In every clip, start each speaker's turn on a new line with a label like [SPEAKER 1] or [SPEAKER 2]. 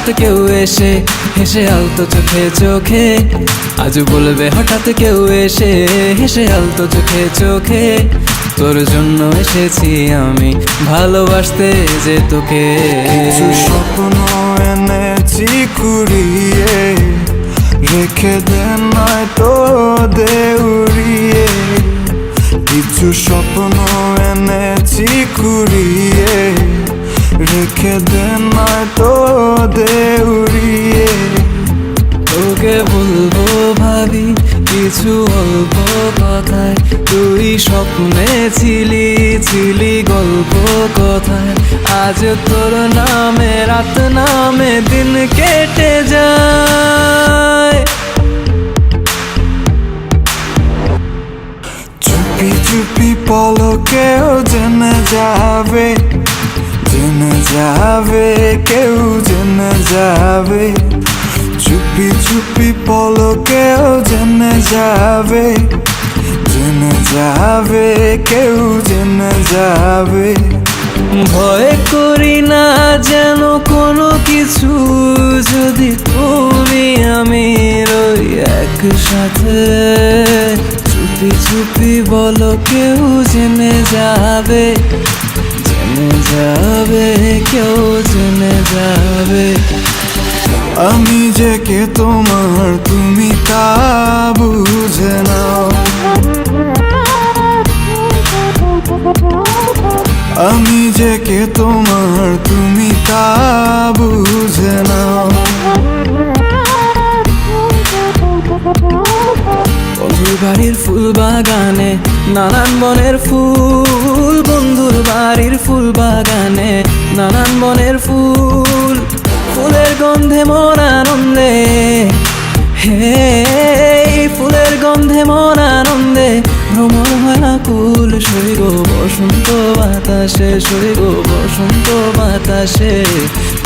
[SPEAKER 1] হঠাৎ কেউ এসে হেসে আলতো চোখে চোখে, আজ বলবে হঠাৎ কেউ এসে হেসে আলতো চোখে চোখে, তোর জন্য এসেছি আমি ভালোবাসতে যে তোকে।
[SPEAKER 2] কিছু স্বপ্ন এনেছি কুড়িয়ে, রেখে দে নয়তো দে উড়িয়ে। কিছু স্বপ্ন এনেছি কুড়িয়ে, রেখে দে নয়তো দে উড়িয়ে।
[SPEAKER 1] তোকে বলবো ভাবি কিছু অল্প কথায়, তুই স্বপ্নে ছিলি ছিলি গল্প কথায়, আজ তোর নামে রাত নামে দিন কেটে যায়।
[SPEAKER 2] চুপি চুপি পলকেও জেনে যাবে, জেনে যাবে, কেউ জেনে যাবে। চুপি চুপি পলকেও জেনে যাবে, জেনে যাবে, কেউ জেনে যাবে।
[SPEAKER 1] ভয় করি না যেন কোনো কিছু, যদি তুমি আমি রই একসাথে। চুপি চুপি বলো কেউ জেনে যাবে, জেনে যাবে, কেউ জেনে যাবে।
[SPEAKER 2] আমি যে কে তোমার তুমি তা বুঝে নাও, আমি যে কে তোমার তুমি তা বুঝে নাও।
[SPEAKER 1] বন্ধুর বাড়ির ফুল বাগানে নানান বনের ফুল, বন্ধুর বাড়ির ফুল বাগানে নানান বনের ফুল, ফুলের গন্ধে মন আনন্দে, হে ফুলের গন্ধে মন আনন্দে ভ্রমণ হয় আকুল। সইগ বসন্ত বাতাসে, সইগ বসন্ত বাতাসে,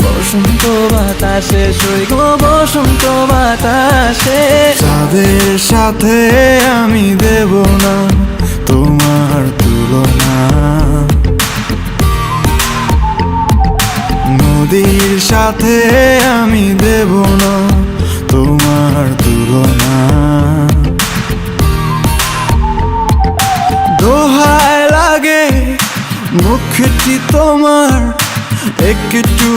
[SPEAKER 1] বসন্ত বাতাসে, সইগ বসন্ত বাতাসে।
[SPEAKER 2] তাদের সাথে আমি দেব না তোমার তুলনা, নদীর সাথে আমি দেব না তোমার তুলনা। দোহায় লাগে মুখটি তোমার, একটু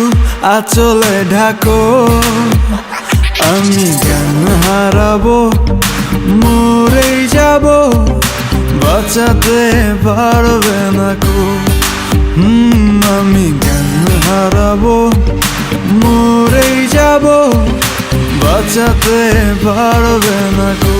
[SPEAKER 2] আঁচলে ঢাকো। আমি জ্ঞান হারাবো, মরেই যাব, বাঁচাতে পারবে না কো। আমি জ্ঞান হারাবো, মরেই যাব, বাঁচাতে পারবে না কো।